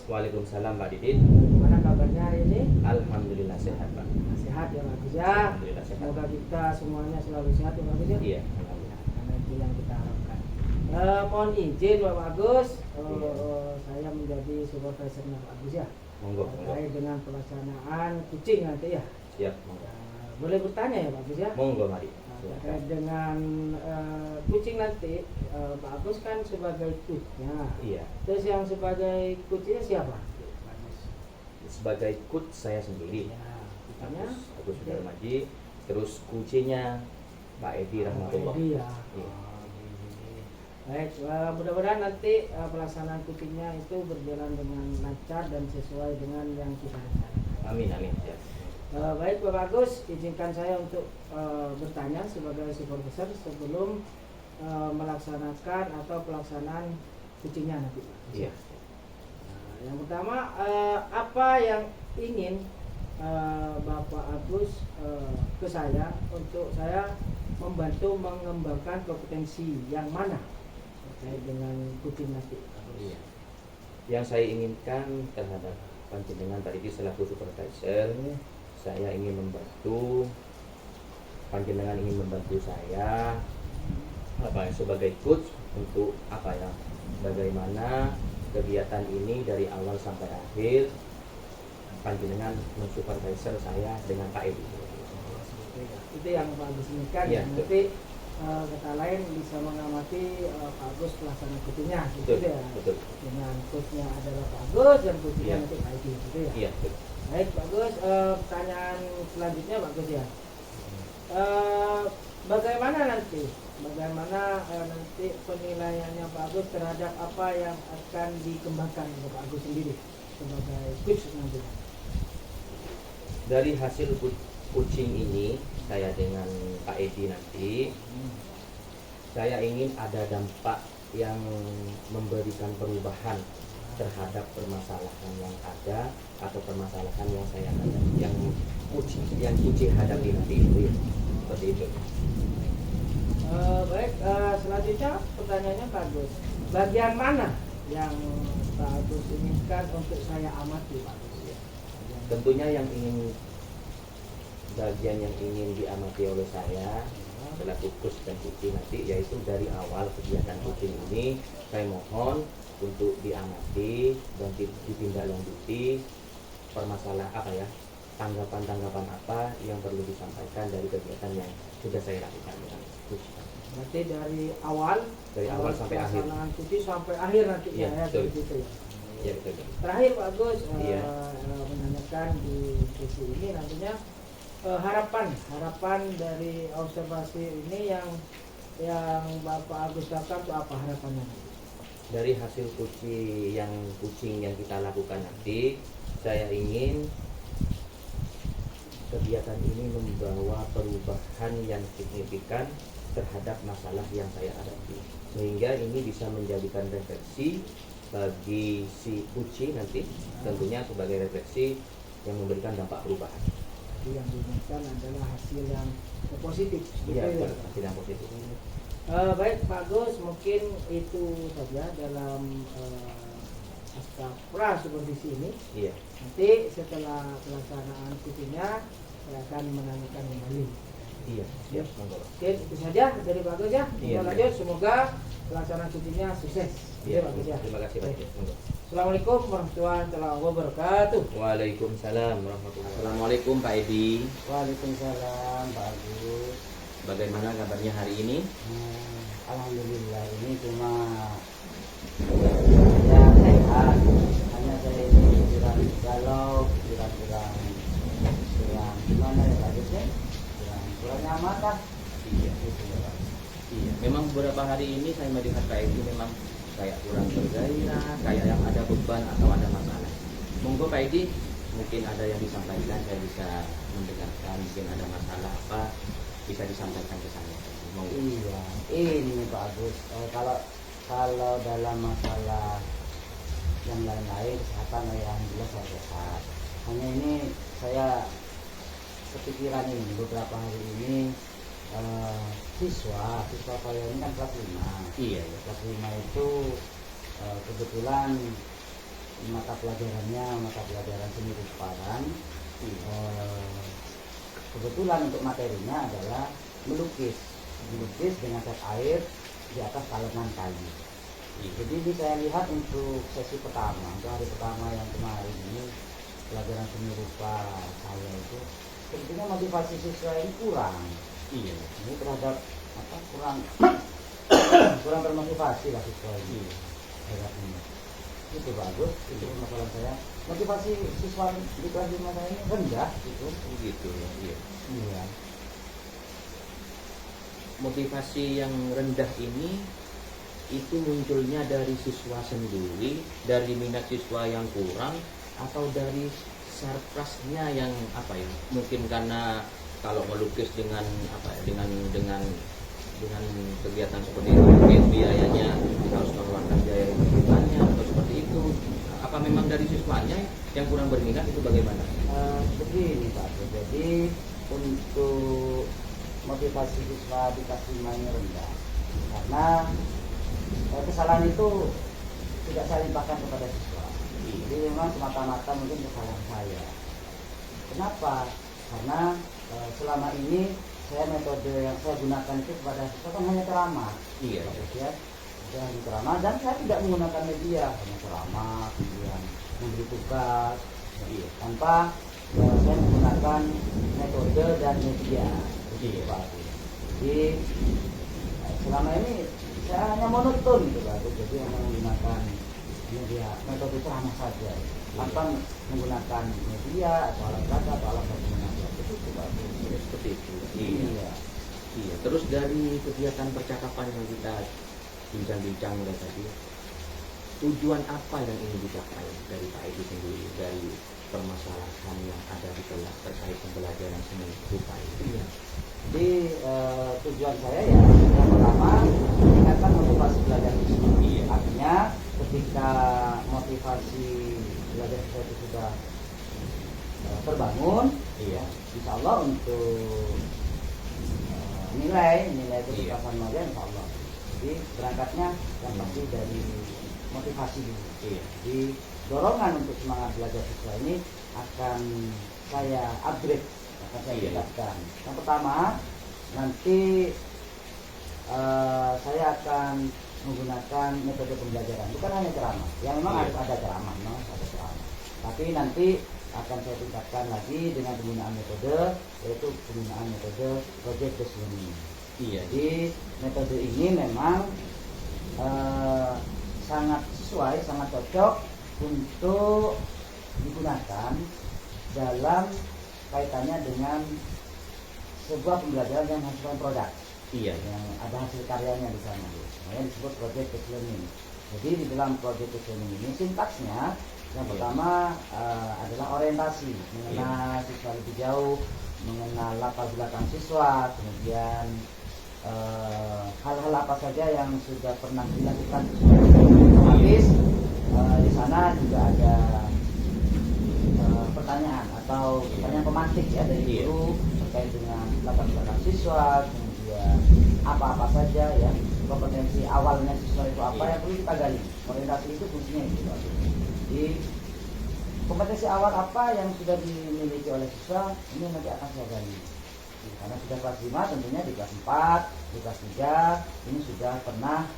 Waalaikumsalam Pak Didit. Gimana kabarnya hari ini? Alhamdulillah sehat Pak. Sehat ya Pak Agus ya. Alhamdulillah sehat. Semoga kita semuanya selalu sehat ya Pak Agus ya. Iya, alhamdulillah. Karena itu yang kita harapkan. Mohon izin Pak Agus, saya menjadi supervisornya Pak Agus ya. Monggo, monggo. Terkait dengan pelaksanaan kucing nanti ya. Siap, monggo. Boleh bertanya ya Pak Agus ya? Monggo mari. Terkait dengan kucing nanti, Pak Agus kan sebagai coachnya. Iya. Terus yang sebagai coachnya siapa? Pak Agus. Sebagai coach saya sendiri. Ya, coachnya Agus Sudarmaji. Terus kucinya Pak Edi Rahmatullah. Edi ya. Iya. Baik, mudah-mudahan nanti pelaksanaan kucingnya itu berjalan dengan lancar dan sesuai dengan yang kita harapkan. Amin, amin. Ya. Baik Pak Agus, izinkan saya untuk bertanya sebagai supervisor sebelum melaksanakan atau pelaksanaan kucingnya nanti Pak. Iya. Yang pertama, apa yang ingin Bapak Agus ke saya untuk saya membantu mengembangkan kompetensi yang mana terkait dengan kucing nanti? Iya. Yang saya inginkan terhadap panjenengan Pak Didi selaku supervisor, saya ingin membantu panjenengan, ingin membantu saya sebagai coach untuk bagaimana kegiatan ini dari awal sampai akhir panjenengan mensupervisor saya dengan Pak Edi. Itu yang Pak Agus inginkan. Ya, nanti kata lain bisa mengamati Pak Agus pelaksanaan kucingnya gitu Betul, ya. betul. Dengan coachnya adalah Pak Agus, yang kucingnya Ya. nanti Pak Edi gitu ya. Iya, betul. Baik Pak Agus, pertanyaan selanjutnya Pak Agus ya. Bagaimana nanti penilaiannya Pak Agus terhadap apa yang akan dikembangkan oleh Pak Agus sendiri sebagai coach nantinya? Dari hasil kucing ini saya dengan Pak Edi nanti, saya ingin ada dampak yang memberikan perubahan terhadap permasalahan yang ada atau permasalahan yang saya hadapi, yang kucing hadapi nanti itu ya. Seperti itu. Baik, selanjutnya pertanyaannya Pak Agus. Bagian mana yang Pak Agus inginkan untuk saya amati Pak Agus? Tentunya bagian yang ingin diamati oleh saya selaku coach dan kucing nanti, yaitu dari awal kegiatan kucing ini saya mohon untuk diamati dan ditindaklanjuti tanggapan-tanggapan apa yang perlu disampaikan dari kegiatan yang sudah saya lakukan dengan coach. Berarti dari awal sampai akhir. pelaksanaan kucing sampai akhir nanti Ya, ya, betul. begitu ya. Ya, betul. Terakhir Pak Agus, Iya. menanyakan di sesi ini nantinya harapan dari observasi ini yang Bapak Agus lakukan itu apa harapannya? Dari hasil kucing yang kita lakukan nanti, saya ingin kegiatan ini membawa perubahan yang signifikan terhadap masalah yang saya hadapi, sehingga ini bisa menjadikan refleksi bagi si kucing nanti, tentunya sebagai refleksi yang memberikan dampak perubahan. Jadi yang diinginkan adalah hasil yang positif. Iya, gitu ya. hasil yang positif. Baik Pak Agus, mungkin itu saja dalam pra supervisi ini. Iya. Nanti setelah pelaksanaan kucingnya saya akan menanyakan kembali. Iya, siap, monggo. Oke, itu saja dari Pak Agus ya. Iya, Kita lanjut, semoga pelaksanaan kucingnya sukses. Iya, Pak Agus ya. terima kasih Pak. Monggo. Assalamualaikum warahmatullahi wabarakatuh. Waalaikumsalam warahmatullahi. Assalamualaikum Pak Edi. Waalaikumsalam Pak Agus. Bagaimana kabarnya hari ini? Alhamdulillah, ini cuma ya sehat. Hanya saya ini kurang galau, kurang gimana ya Pak Agus ya? Kurang nyaman lah. Iya. Iya. Memang beberapa hari ini saya melihat Pak Edi memang kayak kurang bergairah, kayak yang ada beban atau ada masalah. Monggo Pak Edi, mungkin ada yang disampaikan, saya bisa mendengarkan. Mungkin ada masalah apa, bisa disampaikan ke saya. Monggo. Iya, ini Pak Agus. Kalau dalam masalah yang lain-lain kesehatan yang jelas saya sehat. Hanya ini saya kepikiran ini beberapa hari ini siswa saya ini kan kelas 5. Iya, iya. Kelas 5 itu kebetulan mata pelajarannya mata pelajaran seni rupa kan. Kebetulan untuk materinya adalah melukis dengan cat air di atas talenan kayu. Jadi ini saya lihat untuk sesi pertama, untuk hari pertama yang kemarin ini pelajaran seni rupa saya itu sebetulnya motivasi siswa ini kurang. Ini terhadap kurang termotivasi lah siswa ini. Itu bagus, itu masalah saya. Motivasi siswa di kelas 5 saya ini rendah gitu. Begitu ya. Iya. Motivasi yang rendah ini itu munculnya dari siswa sendiri, dari minat siswa yang kurang, atau dari sarkasnya yang mungkin karena kalau melukis dengan dengan kegiatan seperti itu mungkin biayanya harus mengeluarkan biaya yang lebih banyak atau seperti itu. Apa memang dari siswanya yang kurang berminat itu bagaimana? Begini Pak, jadi untuk motivasi siswa di kelas 5 ini rendah karena kesalahan itu tidak saya limpahkan kepada siswa. Jadi memang semata-mata mungkin kesalahan saya. Kenapa? Karena selama ini metode yang saya gunakan itu kepada siswa kan hanya ceramah. Ya. Hanya ceramah dan saya tidak menggunakan media, hanya ceramah, kemudian memberi tugas, tanpa saya menggunakan metode dan media. Jadi selama ini saya hanya monoton gitu Pak. Jadi hanya menggunakan media metode ceramah saja tanpa menggunakan media atau alat peraga atau alat komunikasi. Itu Pak. Seperti itu. Iya. Terus dari kegiatan percakapan yang kita bincang-bincang mulai tadi, tujuan apa yang ingin dicapai dari Pak Edi sendiri dari permasalahan yang ada di kelas terkait pembelajaran seni rupa ini? Jadi tujuan saya ya yang pertama meningkatkan motivasi belajar siswa. Artinya ketika motivasi belajar siswa itu sudah terbangun, insya Allah untuk nilai keputusan magang insya Allah. Jadi berangkatnya yang pasti dari motivasi dulu. Jadi dorongan untuk semangat belajar siswa ini akan saya upgrade, akan saya tingkatkan. Yang pertama nanti saya akan menggunakan metode pembelajaran, bukan hanya ceramah. Yang memang harus ada ceramah, tapi nanti akan saya tingkatkan lagi dengan penggunaan metode, yaitu penggunaan metode project based learning. Jadi metode ini memang sangat sesuai, sangat cocok untuk digunakan dalam kaitannya dengan sebuah pembelajaran yang menghasilkan produk, yang ada hasil karyanya di sana. Yang disebut project based learning. Jadi di dalam project based learning ini sintaksnya yang pertama adalah orientasi, mengenal siswa lebih jauh, mengenal latar belakang siswa, kemudian hal-hal apa saja yang sudah pernah dilakukan. Habis di sana juga ada pertanyaan atau pertanyaan pemantik ya dari guru terkait dengan latar belakang siswa, kemudian apa-apa saja ya kompetensi awalnya siswa itu apa yang perlu kita gali. Orientasi itu fungsinya itu. Jadi kompetensi awal apa yang sudah dimiliki oleh siswa ini nanti akan saya gali. Karena sudah kelas 5 tentunya di kelas 4, di kelas 3 ini sudah pernah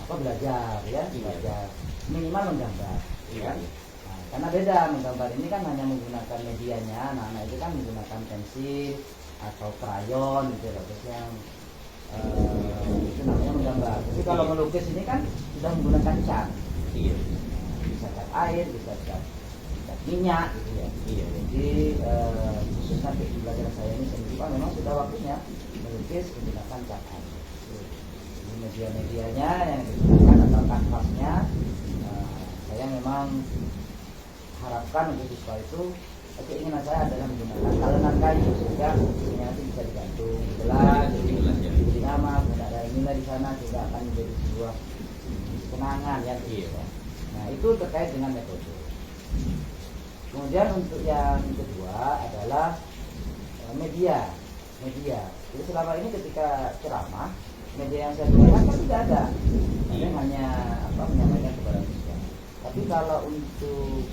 belajar ya, belajar minimal menggambar. Kan? Nah, karena beda menggambar ini kan hanya menggunakan medianya, anak-anak itu kan menggunakan pensil atau krayon gitu loh, terus yang itu namanya menggambar. Tapi kalau melukis ini kan sudah menggunakan cat. Bisa cat air, bisa cat minyak gitu ya. Jadi khusus nanti di pelajaran saya ini sendiri memang sudah waktunya melukis menggunakan cat air. Jadi media-medianya yang digunakan atau kanvasnya saya memang harapkan untuk siswa itu keinginan saya adalah menggunakan talenan kayu sehingga ini nanti bisa digantung, jelas, diberi nama, kemudian ada nilai di sana sehingga akan menjadi sebuah kenangan yang Nah itu terkait dengan metode. Kemudian untuk yang kedua adalah media. Jadi selama ini ketika ceramah, media yang saya gunakan kan tidak ada. Saya hanya menyampaikan kepada siswa. Tapi kalau untuk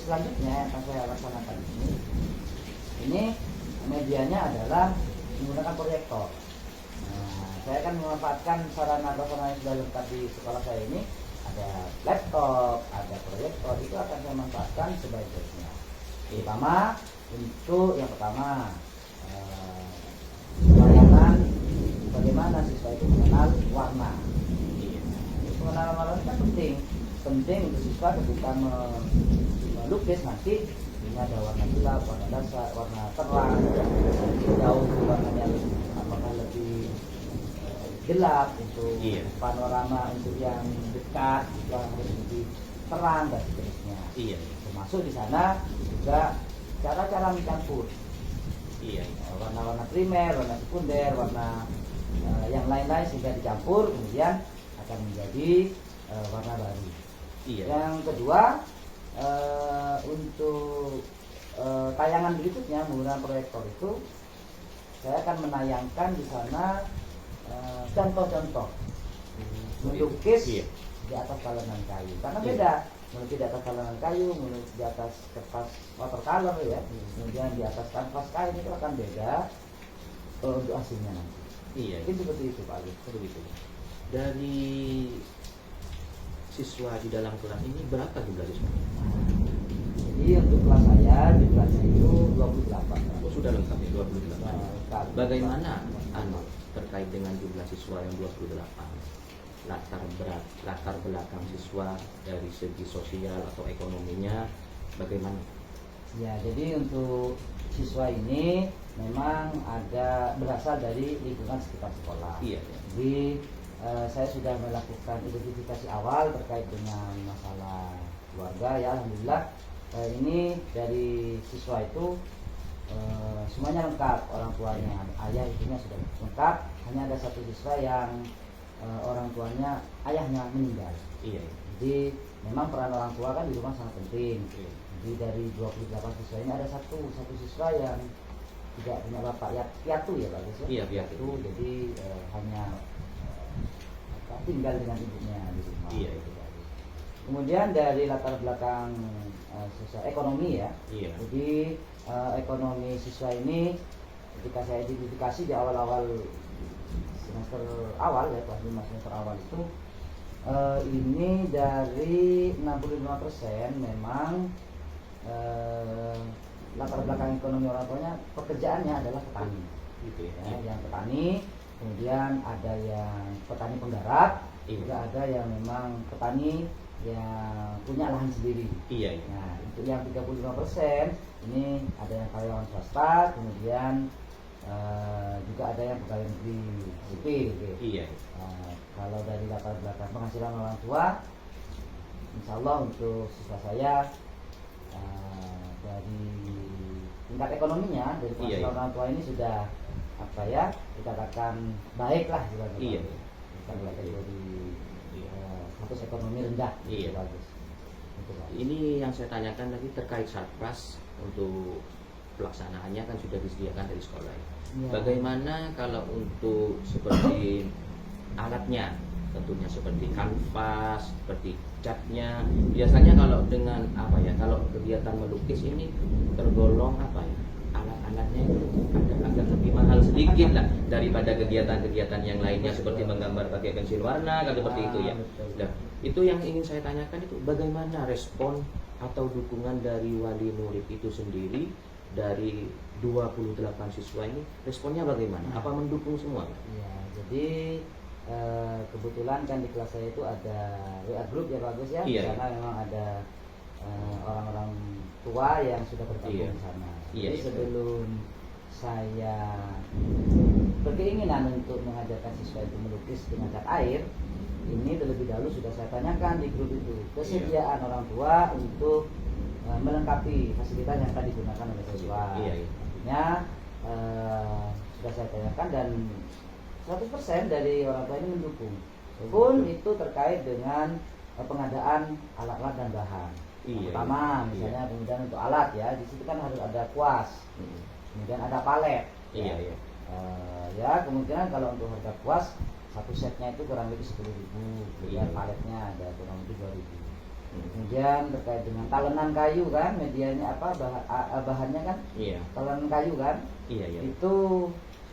selanjutnya yang akan saya laksanakan ini medianya adalah menggunakan proyektor. Nah, saya akan memanfaatkan sarana prasarana yang sudah lengkap di sekolah saya ini, ada laptop, ada proyektor, itu akan saya manfaatkan sebaik-baiknya. Terutama untuk yang pertama, pelayanan bagaimana siswa itu mengenal warna. Pengenalan warna itu kan penting untuk siswa ketika melukis nanti ini ada warna gelap, warna dasar, warna terang, jauh warnanya apakah lebih gelap untuk panorama, untuk yang dekat itu harus lebih terang dan seterusnya. Termasuk di sana juga cara-cara mencampur. Warna-warna primer, warna sekunder, warna yang lain-lain sehingga dicampur kemudian akan menjadi warna baru. Yang kedua, untuk tayangan berikutnya menggunakan proyektor itu saya akan menayangkan di sana contoh-contoh melukis di atas talenan kayu, karena beda melukis di atas talenan kayu, melukis di atas kertas watercolor ya, kemudian di atas kanvas kain itu akan beda untuk hasilnya nanti. Mungkin seperti itu Pak Ali. Begitu. Dari siswa di dalam kelas ini berapa jumlah siswa? Jadi untuk kelas saya jumlahnya itu 28. Oh, sudah lengkap ya 28. Lengkap. Bagaimana terkait dengan jumlah siswa yang 28? Latar belakang siswa dari segi sosial atau ekonominya bagaimana? Ya, jadi untuk siswa ini memang ada berasal dari lingkungan sekitar sekolah. Jadi saya sudah melakukan identifikasi awal terkait dengan masalah keluarga ya, alhamdulillah ini dari siswa itu semuanya lengkap, orang tuanya, ayah ibunya sudah lengkap, hanya ada satu siswa yang orang tuanya ayahnya meninggal. Jadi memang peran orang tua kan di rumah sangat penting. Jadi dari 28 siswa ini ada satu siswa yang tidak punya bapak, ya piatu ya Pak Gus ya. Piatu, jadi hanya tinggal dengan ibunya di rumah. Kemudian dari latar belakang siswa ekonomi ya. Jadi ekonomi siswa ini ketika saya identifikasi di awal-awal semester awal ya, kelas 5 semester awal itu ini dari 65% memang latar belakang ekonomi orang tuanya pekerjaannya adalah petani. Yang petani, kemudian ada yang petani penggarap, juga ada yang memang petani yang punya lahan sendiri. Nah, untuk yang 35% ini ada yang karyawan swasta, kemudian juga ada yang pegawai negeri sipil. Kalau dari latar belakang penghasilan orang tua, insya Allah untuk siswa saya dari tingkat ekonominya dari penghasilan orang tua ini sudah dikatakan baik lah juga. Bukan kategori status ekonomi rendah. Bagus. Ini yang saya tanyakan tadi terkait Satpas, untuk pelaksanaannya kan sudah disediakan dari sekolah. Bagaimana kalau untuk seperti alatnya, tentunya seperti kanvas, seperti catnya. Biasanya kalau dengan kalau kegiatan melukis ini tergolong alat-alatnya itu agak lebih mahal sedikit lah daripada kegiatan-kegiatan yang lainnya seperti menggambar pakai pensil warna kan seperti itu ya. Nah, itu yang ingin saya tanyakan, itu bagaimana respon atau dukungan dari wali murid itu sendiri, dari 28 siswa ini responnya bagaimana? Apa mendukung semua? Ya, jadi kebetulan kan di kelas saya itu ada WA group ya bagus ya. Karena memang ada orang-orang tua yang sudah bergabung di sana. Jadi sebelum saya berkeinginan untuk mengajarkan siswa itu melukis dengan cat air, ini terlebih dahulu sudah saya tanyakan di grup itu kesediaan orang tua untuk melengkapi fasilitas yang akan digunakan oleh siswa. Artinya sudah saya tanyakan dan 100% dari orang tua ini mendukung. Pun itu terkait dengan pengadaan alat-alat dan bahan. Pertama, misalnya kemudian untuk alat ya, di situ kan harus ada kuas, kemudian ada palet. Ya, kemungkinan kalau untuk harga kuas satu setnya itu kurang lebih 10.000, kemudian paletnya ada kurang lebih 2.000. Kemudian terkait dengan talenan kayu kan, medianya apa, bahannya kan Iya. talenan kayu kan. Iya, iya. Itu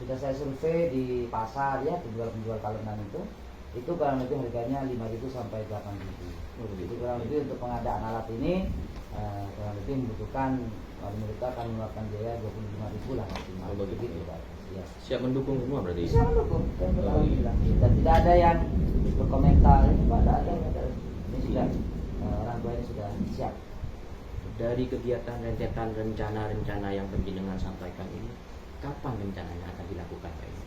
sudah saya survei di pasar ya, penjual talenan itu kurang lebih harganya 5.000 sampai 8.000. Jadi kurang lebih untuk pengadaan alat ini kurang lebih membutuhkan, kalau menurut kita akan mengeluarkan biaya 25.000 lah maksimal. Oh, begitu. Pak. Ya. Siap mendukung semua berarti. Bisa mendukung. Oh, iya. Dan tidak ada yang berkomentar, ini Pak, tidak ada. Ini sudah orang tua ini sudah siap. Dari kegiatan rentetan rencana-rencana yang penjenengan sampaikan ini, kapan rencananya akan dilakukan Pak ini?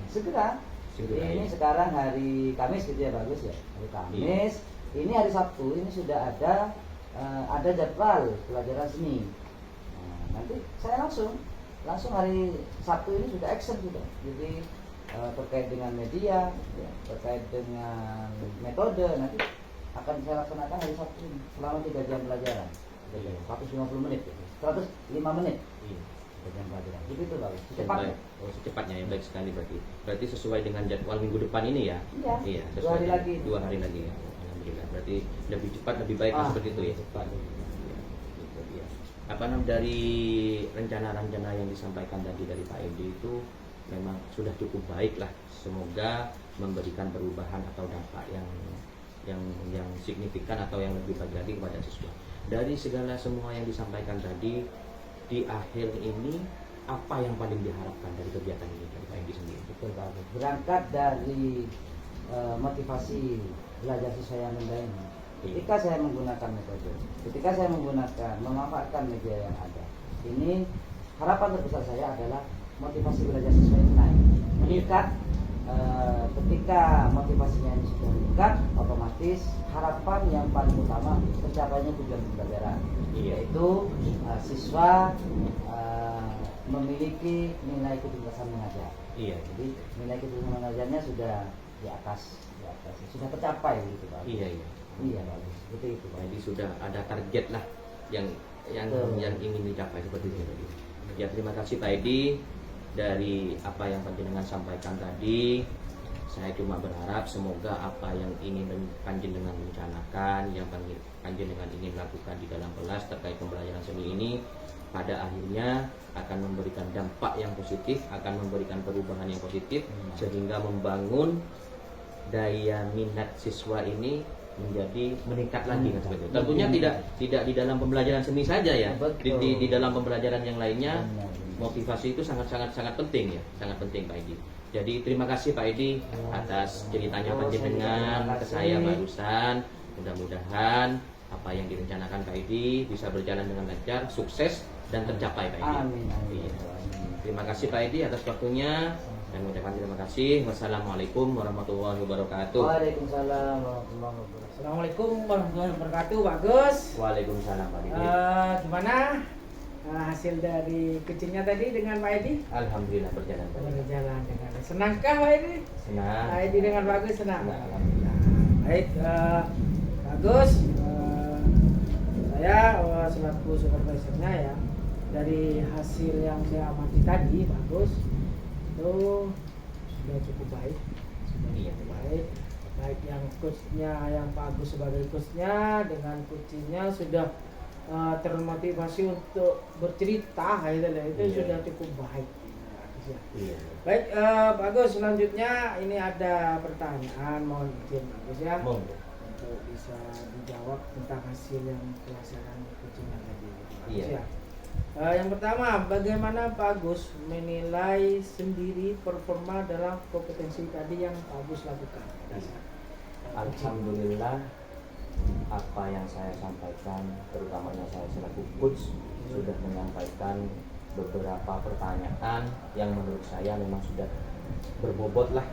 Segera. Segera, Ini ya. sekarang hari Kamis gitu ya, bagus ya. Hari Kamis. Ini hari Sabtu ini sudah ada jadwal pelajaran seni. Nah, nanti saya langsung hari Sabtu ini sudah action sudah. Jadi terkait dengan media, ya, terkait dengan metode nanti akan saya laksanakan hari Sabtu ini selama 3 jam pelajaran. 150 menit, 105 menit. Iya. 3 jam pelajaran. Itu bagus. Baik. Secepatnya. Oh, secepatnya ya, baik sekali berarti. Berarti sesuai dengan jadwal minggu depan ini ya? Iya. Iya, 2 sesuai hari dengan- lagi. 2 hari lagi ya. Alhamdulillah. Berarti lebih cepat, lebih baik seperti itu ya. Cepat. Iya, gitu, iya. Apa namanya, dari rencana-rencana yang disampaikan tadi dari Pak Edi itu memang sudah cukup baik lah. Semoga memberikan perubahan atau dampak yang signifikan atau yang lebih baik lagi kepada siswa. Dari segala semua yang disampaikan tadi, di akhir ini apa yang paling diharapkan dari kegiatan ini dari Pak Edi sendiri? Betul Pak. Berangkat dari motivasi belajar siswa yang rendah ini. Ketika saya menggunakan metode, ketika saya memanfaatkan media yang ada, ini harapan terbesar saya adalah motivasi belajar siswa ini naik, meningkat. Ketika motivasinya ini sudah meningkat, otomatis harapan yang paling utama tercapainya tujuan pembelajaran, yaitu siswa memiliki nilai ketuntasan mengajar. Iya. Jadi nilai ketuntasan mengajarnya sudah di atas, sudah tercapai gitu Pak. Iya. Iya bagus, seperti itu Pak. Jadi sudah ada target lah yang Betul. yang ingin dicapai seperti itu tadi. Ya, terima kasih Pak Edi. Dari apa yang panjenengan sampaikan tadi, saya cuma berharap semoga apa yang ingin panjenengan rencanakan, yang panjenengan ingin lakukan di dalam kelas terkait pembelajaran seni ini, pada akhirnya akan memberikan dampak yang positif, akan memberikan perubahan yang positif, sehingga membangun daya minat siswa ini menjadi meningkat lagi kan seperti itu. Tentunya tidak di dalam pembelajaran seni saja ya. Di dalam pembelajaran yang lainnya, motivasi itu sangat penting ya, sangat penting Pak Edi. Jadi terima kasih Pak Edi atas ceritanya panjenengan ke saya barusan. Mudah-mudahan apa yang direncanakan Pak Edi bisa berjalan dengan lancar, sukses dan tercapai Pak Edi. Amin. Iya. Terima kasih Pak Edi atas waktunya dan mengucapkan terima kasih. Wassalamualaikum warahmatullahi wabarakatuh. Waalaikumsalam warahmatullahi wabarakatuh. Assalamualaikum warahmatullahi wabarakatuh, Pak Gus. Waalaikumsalam Pak Edi. Gimana hasil dari kucingnya tadi dengan Pak Edi? Alhamdulillah berjalan Pak Edi. Berjalan dengan senangkah Pak Edi? Senang. Pak Edi dengan Pak Gus senang. Senang, alhamdulillah. Baik, Pak Gus, saya selaku supervisornya ya, dari hasil yang saya amati tadi, Pak Gus, itu sudah cukup baik, Iya. baik. Baik yang coachnya, yang Pak Agus sebagai coachnya dengan kucingnya sudah termotivasi untuk bercerita itu Iya. sudah cukup baik. Iya. Baik Pak Agus, selanjutnya ini ada pertanyaan, mohon izin Pak Agus ya Monggo. untuk bisa dijawab tentang hasil yang pelaksanaan kucingnya tadi Pak Agus, Iya. ya. Yang pertama, bagaimana Pak Agus menilai sendiri performa dalam kompetensi tadi yang Pak Agus lakukan? Alhamdulillah, apa yang saya sampaikan, terutamanya saya selaku coach, sudah menyampaikan beberapa pertanyaan yang menurut saya memang sudah berbobot lah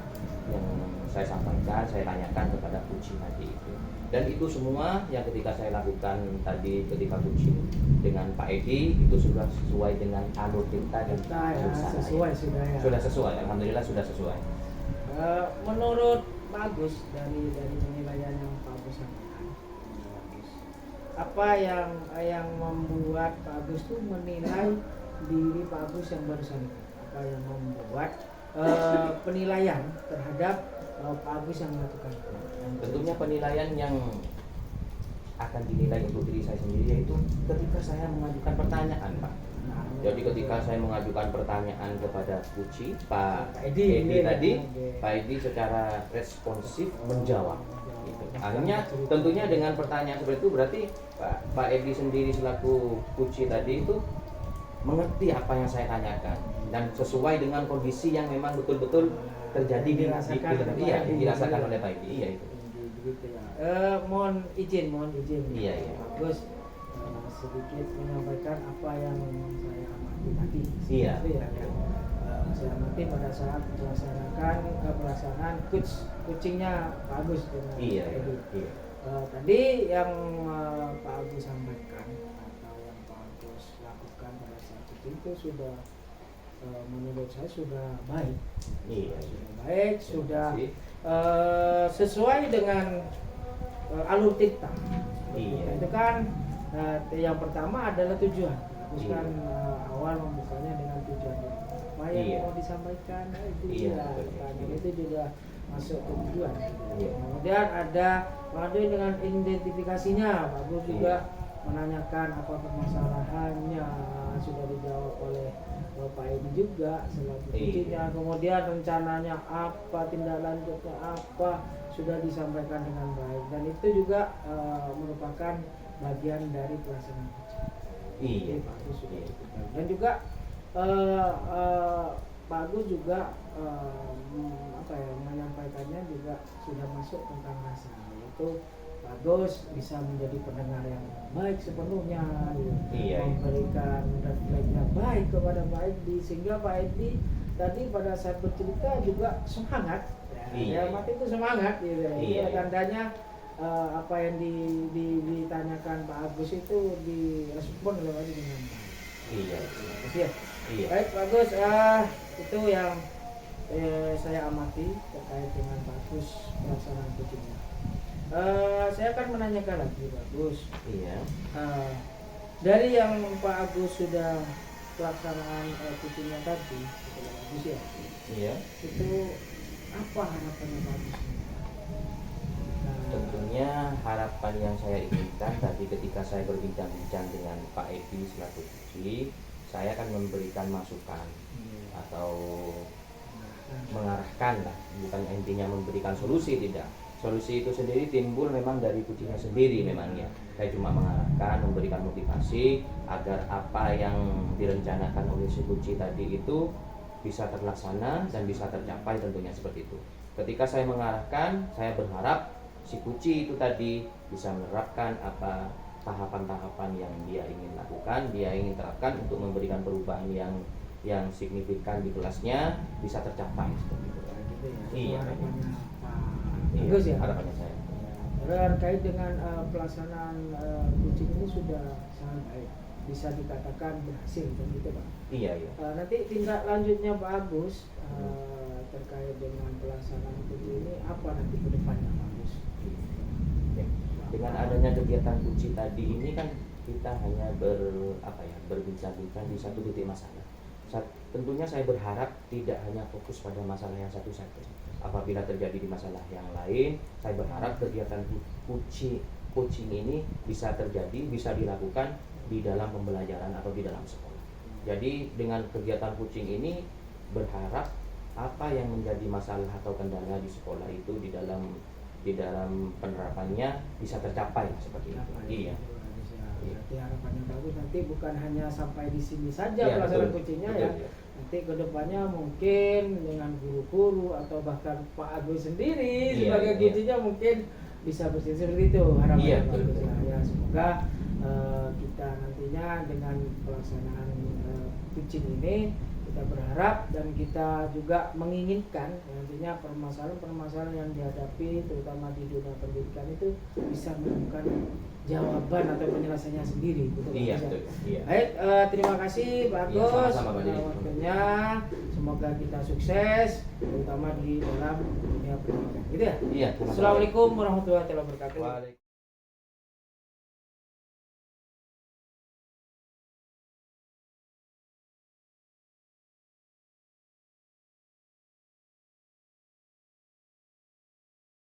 yang saya sampaikan, saya tanyakan kepada coaching tadi itu. Dan itu semua yang ketika saya lakukan tadi ketika coaching dengan Pak Edi itu sudah sesuai dengan alur kita dan Ya, usaha, sesuai ya. sudah ya. Sudah sesuai, alhamdulillah sudah sesuai. Menurut Pak Agus dari penilaian yang Pak Agus sampaikan, apa yang membuat Pak Agus tuh menilai diri Pak Agus yang barusan itu? Apa yang membuat penilaian terhadap Pak Agus yang melakukan? Tentunya penilaian yang akan dinilai untuk diri saya sendiri, yaitu ketika saya mengajukan pertanyaan, Pak. Jadi ketika saya mengajukan pertanyaan kepada Puci, Pak Edi tadi, Pak Edi secara responsif menjawab. Gitu. Akhirnya tentunya dengan pertanyaan seperti itu berarti Pak Edi sendiri selaku Puci tadi itu mengerti apa yang saya tanyakan dan sesuai dengan kondisi yang memang betul-betul terjadi dirasakan oleh Pak Edi. Iya itu. Begitu ya. Mohon izin. Iya. Bagus. Sedikit menyampaikan apa yang saya amati tadi. Iya. Saya amati pada saat pelaksanaan coachingnya Pak Agus dengan Iya. tadi yang Pak Agus sampaikan atau yang Pak Agus lakukan pada saat coaching itu sudah menurut saya sudah baik. Iya. Sudah baik, sudah sesuai dengan alur kita. Iya. Itu kan yang pertama adalah tujuan. Terus kan awal membukanya dengan tujuan. Apa yang mau disampaikan itu itu juga masuk ke tujuan. Kemudian ada dengan identifikasinya, bagus juga menanyakan apa permasalahannya, sudah dijawab oleh Bapak ini juga selanjutnya. Kemudian rencananya apa, tindak lanjutnya apa, sudah disampaikan dengan baik dan itu juga merupakan bagian dari pelaksanaan coaching. Iya. Pak Agus sudah dan juga Pak Agus juga menyampaikannya juga sudah masuk tentang rasa, yaitu Pak Agus bisa menjadi pendengar yang baik sepenuhnya, memberikan refleks yang baik kepada Pak Edi sehingga Pak Edi tadi pada saat bercerita juga semangat. Ya, mati itu semangat gitu. Tandanya apa yang ditanyakan Pak Agus itu direspon oleh Pak Edi dengan baik. Iya. Baik Pak Agus, itu yang saya amati terkait dengan Pak Agus pelaksanaan coachingnya. Saya akan menanyakan lagi Pak Agus. Iya. Dari yang Pak Agus sudah pelaksanaan coachingnya tadi, Pak Agus ya. Iya. Itu apa harapannya Pak Agus? Tentunya harapan yang saya inginkan tadi ketika saya berbincang-bincang dengan Pak Edi selaku Puci, saya akan memberikan masukan atau mengarahkan lah, bukan intinya memberikan solusi, tidak. Solusi itu sendiri timbul memang dari Pucinya sendiri memangnya. Saya cuma mengarahkan, memberikan motivasi agar apa yang direncanakan oleh si Puci tadi itu bisa terlaksana dan bisa tercapai, tentunya seperti itu. Ketika saya mengarahkan, saya berharap si Puci itu tadi bisa menerapkan apa tahapan-tahapan yang dia ingin lakukan, dia ingin terapkan untuk memberikan perubahan yang signifikan di kelasnya bisa tercapai seperti itu. Iya. Bagus ya. Harapannya saya. Terkait dengan pelaksanaan coaching ini sudah sangat baik, bisa dikatakan berhasil kan gitu Pak. Iya. Nanti tindak lanjutnya Pak Agus terkait dengan pelaksanaan coaching ini apa nanti ke depannya Pak Agus? Dengan adanya kegiatan Puci tadi ini kan kita hanya berbincang-bincang di satu titik masalah. Tentunya saya berharap tidak hanya fokus pada masalah yang satu saja. Apabila terjadi di masalah yang lain, saya berharap kegiatan Puci coaching ini bisa terjadi, bisa dilakukan di dalam pembelajaran atau di dalam sekolah. Jadi dengan kegiatan coaching ini berharap apa yang menjadi masalah atau kendala di sekolah itu di dalam penerapannya bisa tercapai seperti itu. Iya. Berarti harapannya bagus, nanti bukan hanya sampai di sini saja pelaksanaan coachingnya ya. Nanti kedepannya mungkin dengan guru-guru atau bahkan Pak Agus sendiri sebagai coachingnya mungkin bisa bersih seperti itu harapannya Pak Agus. Ya, semoga kita nantinya dengan pelaksanaan coaching ini kita berharap dan kita juga menginginkan nantinya permasalahan-permasalahan yang dihadapi terutama di dunia pendidikan itu bisa menemukan jawaban atau penyelesaiannya sendiri. Iya, betul. Iya. Baik, terima kasih Pak Agus waktunya. Semoga kita sukses terutama di dalam dunia pendidikan. Gitu ya? Iya. Assalamualaikum warahmatullahi wabarakatuh.